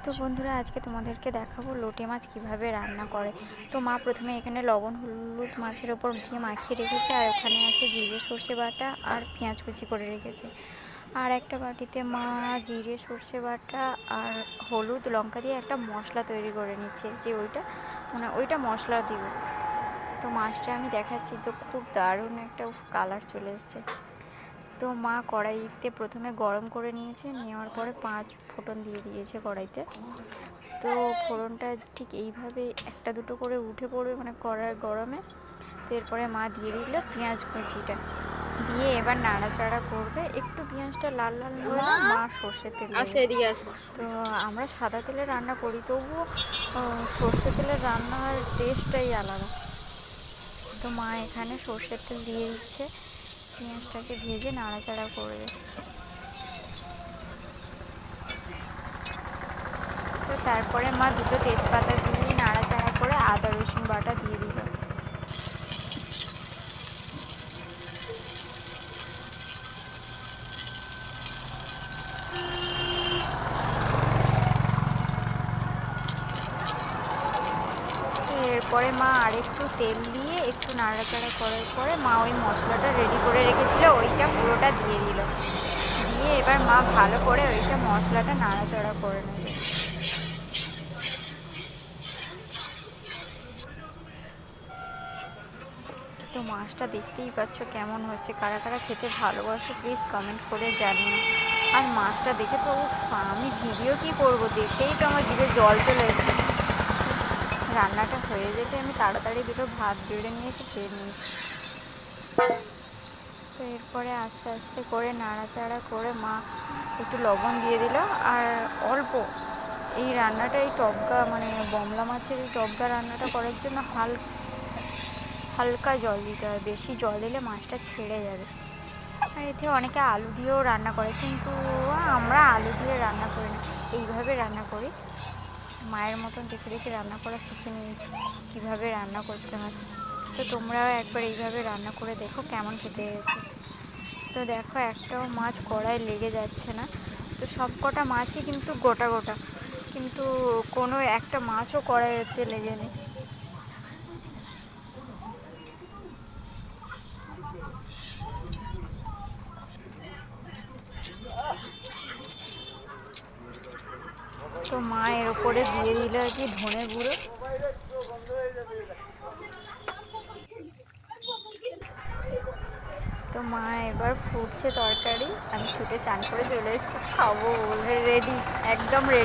তো বন্ধুরা, আজকে তোমাদেরকে দেখাবো লোটে মাছ কিভাবে রান্না করে। তো মা প্রথমে এখানে লবণ হলুদ মাছের ওপর দিয়ে মাখিয়ে রেখেছে, আর ওখানে আছে জিরে সর্ষে বাটা আর পেঁয়াজ কুচি করে রেখেছে। আর একটা বাটিতে মা জিরে সর্ষে বাটা আর হলুদ লঙ্কা দিয়ে একটা মশলা তৈরি করে নিচ্ছে, যে ওইটা মশলা দিবে। তো মাছটা আমি দেখাচ্ছি, তো খুব দারুণ একটা কালার চলে এসছে। তো মা কড়াইতে প্রথমে গরম করে নিয়েছে, নেওয়ার পরে 5 ফোড়ন দিয়ে দিয়েছে কড়াইতে। তো ফোড়নটা ঠিক এইভাবে একটা দুটো করে উঠে পড়বে, মানে কড়ার গরমে। তো এরপরে মা দিয়ে দিল পেঁয়াজ কুচিটা, দিয়ে এবার নাড়াচাড়া করবে। একটু পেঁয়াজটা লাল লাল হলে মা সর্ষের তেল দেবে। তো আমরা সাদা তেলে রান্না করি, তবুও সর্ষের তেলের রান্নার টেস্টটাই আলাদা। তো মা এখানে সর্ষের তেল দিয়ে দিচ্ছে, পেঁয়াজটাকে ভেজে নাড়াচাড়া করবে। তো তারপরে মা দুটো তেজপাতা দিয়ে নাড়াচাড়া করে আদা রসুন বাটা দিয়ে দিল। এরপরে মা আরেকটু তেল দিয়ে একটু নাড়াচাড়া করার পরে মা ওই মশলাটা রেডি করে রেখেছিল, ওইটা পুরোটা দিয়ে দিল। দিয়ে এবার মা ভালো করে ওইটা মশলাটা নাড়াচাড়া করে নেবে। তো মাছটা দেখতেই পাচ্ছ কেমন হচ্ছে। কারা কারা খেতে ভালোবাসো প্লিজ কমেন্ট করে জানিও। আর মাছটা দেখে তো আমি ভিডিও কি করব, দেখেই তো আমার জিভে জল চলে এসেছে। রান্নাটা হয়ে যেতে আমি তাড়াতাড়ি দুটো ভাত বেড়ে নিয়ে এসে খেয়ে নিয়েছি। তো এরপরে আস্তে আস্তে করে নাড়াচাড়া করে মা একটু লবণ দিয়ে দিল, আর অল্প এই রান্নাটা, এই টবগা মানে বমলা মাছের এই টবগা রান্নাটা করার জন্য হালকা জল দিতে হয়, বেশি জল দিলে মাছটা ছেড়ে যাবে। আর এতে অনেকে আলু দিয়েও রান্না করে, কিন্তু আমরা আলু দিয়ে রান্না করি না, এইভাবে রান্না করি। মায়ের মতন দেখে দেখে রান্না করা শিখে নিয়েছি, কীভাবে রান্না করতে হয়। তো তোমরাও একবার এইভাবে রান্না করে দেখো কেমন খেতে হয়েছে। তো দেখো, একটাও মাছ কড়াই লেগে যাচ্ছে না। তো সব কটা মাছই কিন্তু গোটা গোটা, কিন্তু কোনো একটা মাছও কড়াইতে লেগে নেই। তো মা এর ওপরে দিয়ে দিল আর কি ধনে গুঁড়ো। তো মা এবার ফুটছে তরকারি, আমি ছুটে চান করে চলে এসেছি, খাবো বলে রেডি, একদম রেডি।